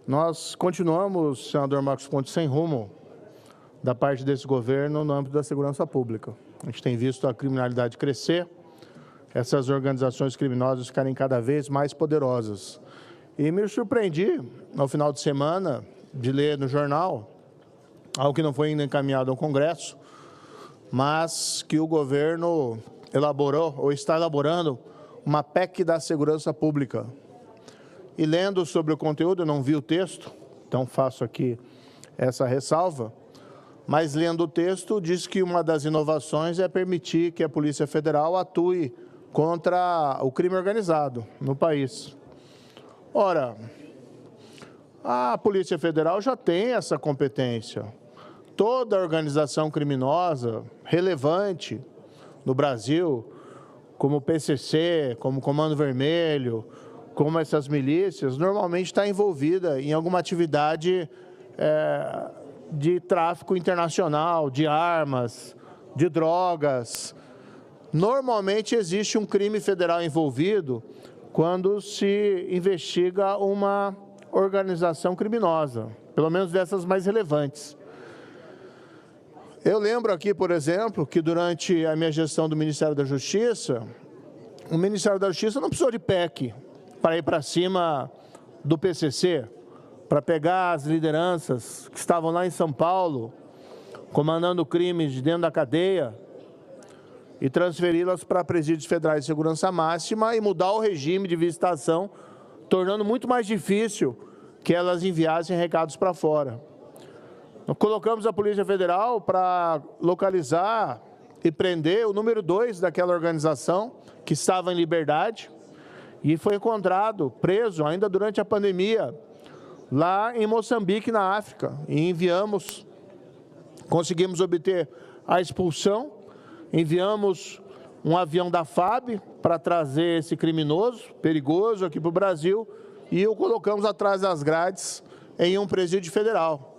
Nós continuamos, senador Marcos Pontes, sem rumo da parte desse governo no âmbito da segurança pública. A gente tem visto a criminalidade crescer, essas organizações criminosas ficarem cada vez mais poderosas. E me surpreendi, no final de semana, de ler no jornal, algo que não foi ainda encaminhado ao Congresso, mas que o governo elaborou, ou está elaborando, uma PEC da segurança pública. E lendo sobre o conteúdo, eu não vi o texto, então faço aqui essa ressalva, mas lendo o texto, diz que uma das inovações é permitir que a Polícia Federal atue contra o crime organizado no país. Ora, a Polícia Federal já tem essa competência. Toda organização criminosa relevante no Brasil, como o PCC, como o Comando Vermelho, como essas milícias, normalmente está envolvida em alguma atividade de tráfico internacional, de armas, de drogas. Normalmente existe um crime federal envolvido quando se investiga uma organização criminosa, pelo menos dessas mais relevantes. Eu lembro aqui, por exemplo, que durante a minha gestão do Ministério da Justiça, o Ministério da Justiça não precisou de PEC para ir para cima do PCC, para pegar as lideranças que estavam lá em São Paulo, comandando crimes de dentro da cadeia, e transferi-las para presídios federais de segurança máxima e mudar o regime de visitação, tornando muito mais difícil que elas enviassem recados para fora. Nós colocamos a Polícia Federal para localizar e prender o número 2 daquela organização, que estava em liberdade, e foi encontrado, preso, ainda durante a pandemia, lá em Moçambique, na África. E conseguimos obter a expulsão, enviamos um avião da FAB para trazer esse criminoso, perigoso, aqui para o Brasil, e o colocamos atrás das grades em um presídio federal.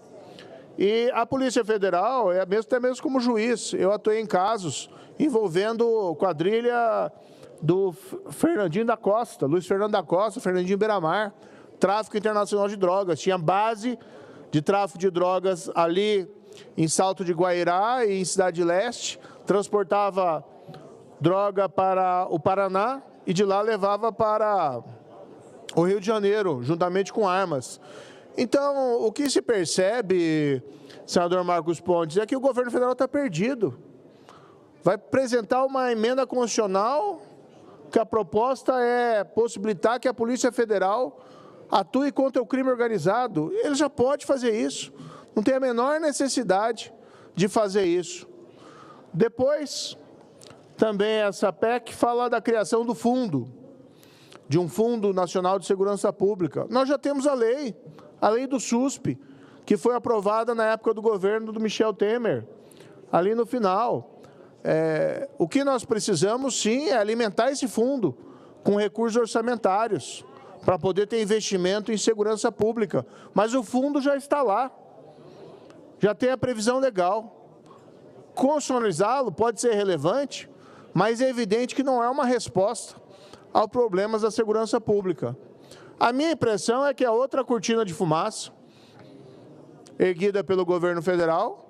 E a Polícia Federal, até mesmo como juiz, eu atuei em casos envolvendo quadrilha do Fernandinho da Costa, Luiz Fernando da Costa, Fernandinho Beiramar, tráfico internacional de drogas. Tinha base de tráfico de drogas ali em Salto de Guairá e em Cidade Leste, transportava droga para o Paraná e de lá levava para o Rio de Janeiro, juntamente com armas. Então, o que se percebe, senador Marcos Pontes, é que o governo federal está perdido. Vai apresentar uma emenda constitucional que a proposta é possibilitar que a Polícia Federal atue contra o crime organizado. Ele já pode fazer isso, não tem a menor necessidade de fazer isso. Depois, também essa PEC fala da criação do fundo, de um Fundo Nacional de Segurança Pública. Nós já temos a lei do SUSP, que foi aprovada na época do governo do Michel Temer, ali no final. O que nós precisamos, sim, é alimentar esse fundo com recursos orçamentários, para poder ter investimento em segurança pública. Mas o fundo já está lá, já tem a previsão legal. Constitucionalizá-lo pode ser relevante, mas é evidente que não é uma resposta aos problemas da segurança pública. A minha impressão é que é outra cortina de fumaça, erguida pelo governo federal,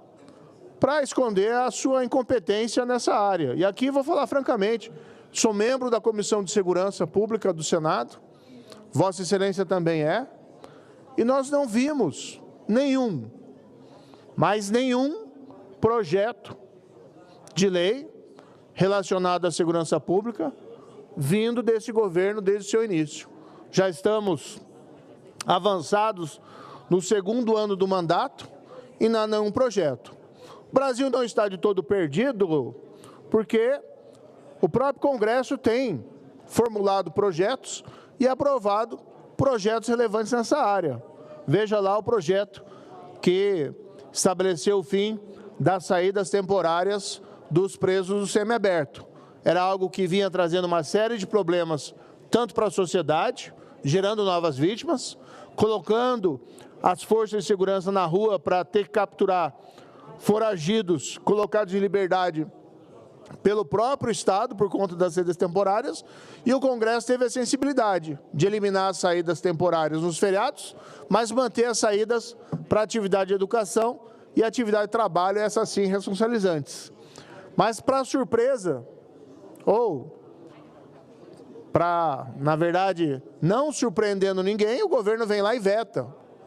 para esconder a sua incompetência nessa área. E aqui vou falar francamente, sou membro da Comissão de Segurança Pública do Senado, Vossa Excelência também é, e nós não vimos nenhum projeto de lei relacionado à segurança pública vindo desse governo desde o seu início. Já estamos avançados no 2º ano do mandato e não há nenhum projeto. O Brasil não está de todo perdido, porque o próprio Congresso tem formulado projetos e aprovado projetos relevantes nessa área. Veja lá o projeto que estabeleceu o fim das saídas temporárias dos presos do semiaberto. Era algo que vinha trazendo uma série de problemas, tanto para a sociedade, gerando novas vítimas, colocando as forças de segurança na rua para ter que capturar foragidos colocados em liberdade pelo próprio Estado, por conta das saídas temporárias, e o Congresso teve a sensibilidade de eliminar as saídas temporárias nos feriados, mas manter as saídas para atividade de educação e atividade de trabalho, essas sim responsabilizantes. Mas, para surpresa, ou para, na verdade, não surpreendendo ninguém, o governo vem lá e veta.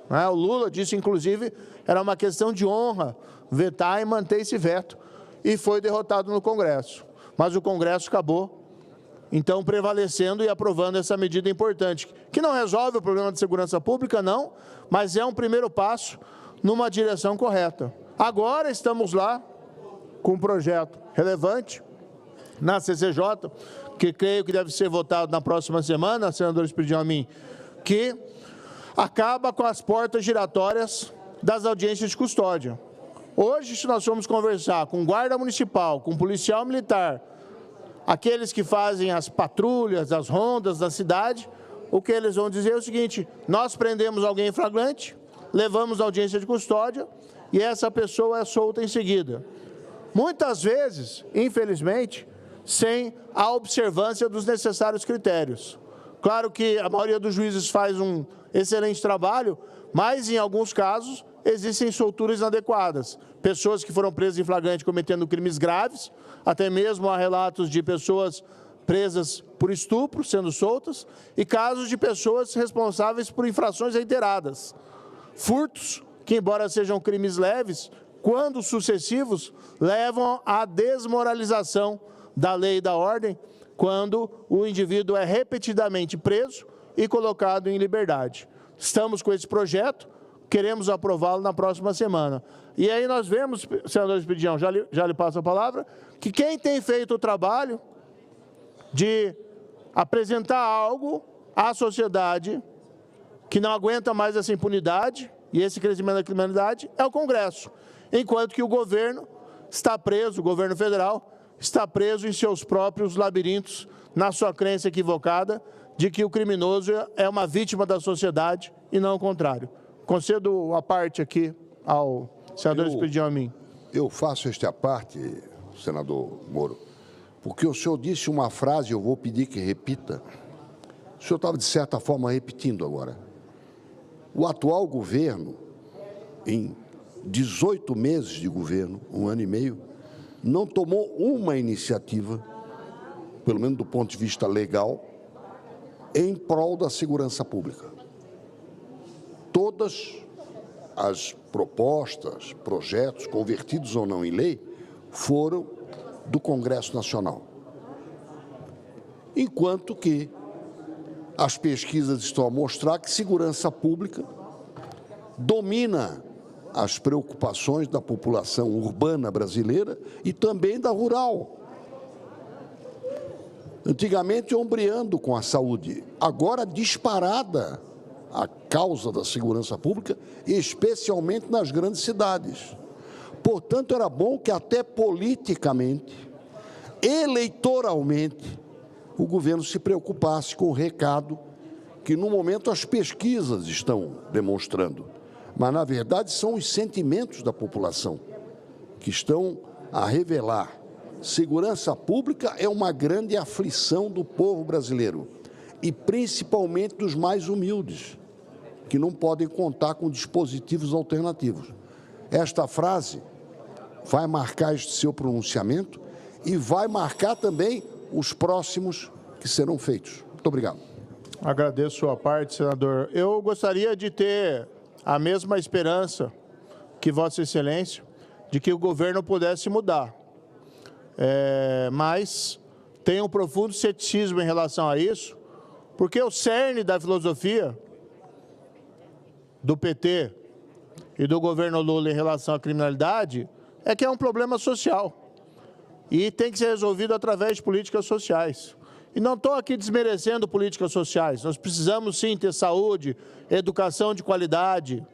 O Lula disse, inclusive, era uma questão de honra vetar e manter esse veto, e foi derrotado no Congresso. Mas o Congresso acabou, então, prevalecendo e aprovando essa medida importante, que não resolve o problema de segurança pública, não, mas é um primeiro passo numa direção correta. Agora estamos lá com um projeto relevante na CCJ, que creio que deve ser votado na próxima semana, senador Espírito a mim, que acaba com as portas giratórias das audiências de custódia. Hoje, se nós formos conversar com guarda municipal, com policial militar, aqueles que fazem as patrulhas, as rondas da cidade, o que eles vão dizer é o seguinte: nós prendemos alguém em flagrante, levamos à audiência de custódia e essa pessoa é solta em seguida. Muitas vezes, infelizmente, sem a observância dos necessários critérios. Claro que a maioria dos juízes faz um excelente trabalho, mas em alguns casos existem solturas inadequadas. Pessoas que foram presas em flagrante cometendo crimes graves, até mesmo há relatos de pessoas presas por estupro sendo soltas, e casos de pessoas responsáveis por infrações reiteradas. Furtos, que embora sejam crimes leves, quando sucessivos, levam à desmoralização da lei e da ordem, quando o indivíduo é repetidamente preso e colocado em liberdade. Estamos com esse projeto, queremos aprová-lo na próxima semana. E aí nós vemos, senador Espiridião, já lhe passo a palavra, que quem tem feito o trabalho de apresentar algo à sociedade que não aguenta mais essa impunidade e esse crescimento da criminalidade é o Congresso, enquanto que o governo está preso, o governo federal está preso em seus próprios labirintos, na sua crença equivocada de que o criminoso é uma vítima da sociedade e não o contrário. Concedo a parte aqui ao senador Espiridião a mim. Eu faço esta parte, senador Moro, porque o senhor disse uma frase, eu vou pedir que repita. O senhor estava, de certa forma, repetindo agora. O atual governo, em 18 meses de governo, 1 ano e meio, não tomou uma iniciativa, pelo menos do ponto de vista legal, em prol da segurança pública. Todas as propostas, projetos, convertidos ou não em lei, foram do Congresso Nacional. Enquanto que as pesquisas estão a mostrar que segurança pública domina as preocupações da população urbana brasileira e também da rural. Antigamente ombreando com a saúde, agora disparada a causa da segurança pública, especialmente nas grandes cidades. Portanto, era bom que até politicamente, eleitoralmente, o governo se preocupasse com o recado que, no momento, as pesquisas estão demonstrando. Mas, na verdade, são os sentimentos da população que estão a revelar. Segurança pública é uma grande aflição do povo brasileiro, e principalmente dos mais humildes, que não podem contar com dispositivos alternativos. Esta frase vai marcar este seu pronunciamento e vai marcar também os próximos que serão feitos. Muito obrigado. Agradeço a sua parte, senador. Eu gostaria de ter a mesma esperança que Vossa Excelência de que o governo pudesse mudar. Mas tenho um profundo ceticismo em relação a isso, porque o cerne da filosofia do PT e do governo Lula em relação à criminalidade é que é um problema social e tem que ser resolvido através de políticas sociais. E não estou aqui desmerecendo políticas sociais, nós precisamos sim ter saúde, educação de qualidade,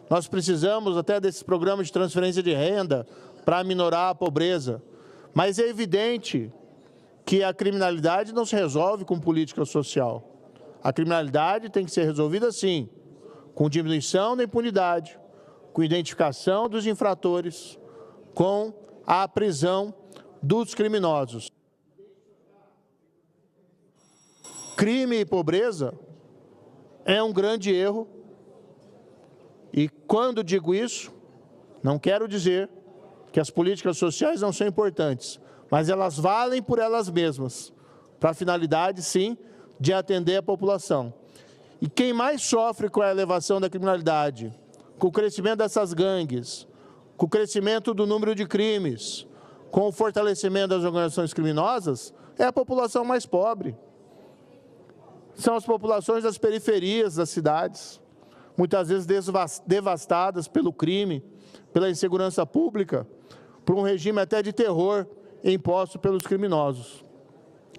nós precisamos até desses programas de transferência de renda para minorar a pobreza, mas é evidente que a criminalidade não se resolve com política social. A criminalidade tem que ser resolvida sim, com diminuição da impunidade, com identificação dos infratores, com a prisão dos criminosos. Crime e pobreza é um grande erro, e quando digo isso, não quero dizer que as políticas sociais não são importantes, mas elas valem por elas mesmas, para a finalidade, sim, de atender a população. E quem mais sofre com a elevação da criminalidade, com o crescimento dessas gangues, com o crescimento do número de crimes, com o fortalecimento das organizações criminosas, é a população mais pobre. São as populações das periferias das cidades, muitas vezes devastadas pelo crime, pela insegurança pública, por um regime até de terror imposto pelos criminosos.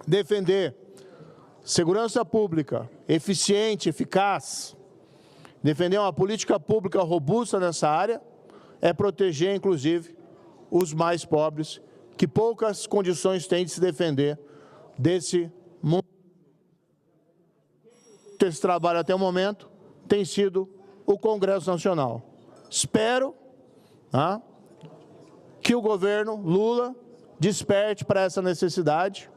Defender segurança pública eficiente, eficaz, defender uma política pública robusta nessa área, é proteger, inclusive, os mais pobres, que poucas condições têm de se defender desse mundo. Esse trabalho até o momento tem sido o Congresso Nacional. Espero que o governo Lula desperte para essa necessidade